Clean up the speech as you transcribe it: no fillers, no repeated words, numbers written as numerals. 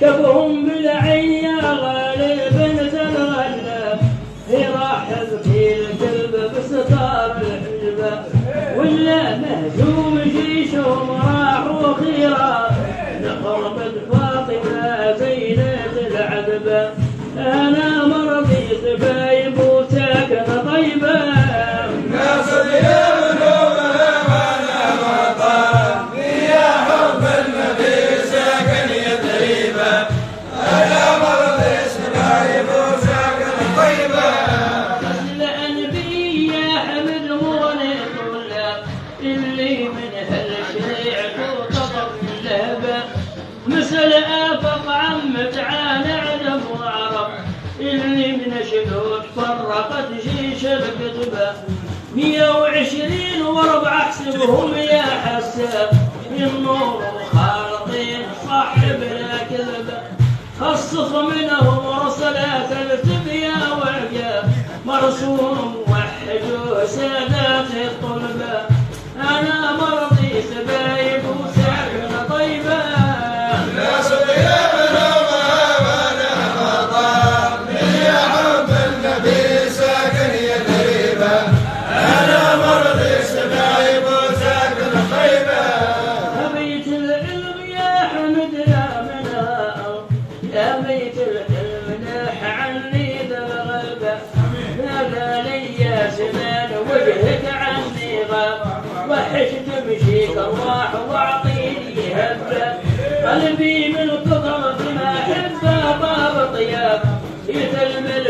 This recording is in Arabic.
شافهم بالعين يا غالب نزل غلب في راح صاحب في القلب بستار الحجبة، ولا مهزوم جيشهم راحوا خيرا لحرمة فاطمة زينة العذبة. أنا مرضيت بايب وساكن طيبة، ناس يبنون وانا مطار يا حب النبي ساكن يثريبا. انا مرضيت بايب وساكن طيبة، الأنبي يا حمد مغنيت ولا اللي من هالشريع تطلب اللهبة، مثل آفق عمت عن عدم وعرب اللي من شنود فرقت جيش الكتبة. 120 وربع احسبهم يا حساب، النور خالطين صاحب لا كذبة. خصص منهم رسلات التبيا وعجاب، مرسوم وحدوا سادات الطلبة. أنا مرضيت بايب وساكن طيبة، ناس يبنون وانا مطار يا حب النبي ساكن يثريبا. انا مرضيت بايب وساكن طيبة، بيت العلم يا حمد يا منها، يا بيت العلم ناح عني ذا الغلبة. نادى لي يا زمان وجهك عني غاب، وحش تمشيك الراح واعطيني هبة. قلبي من كثرة ما احبه طاب طياب، جيت الملك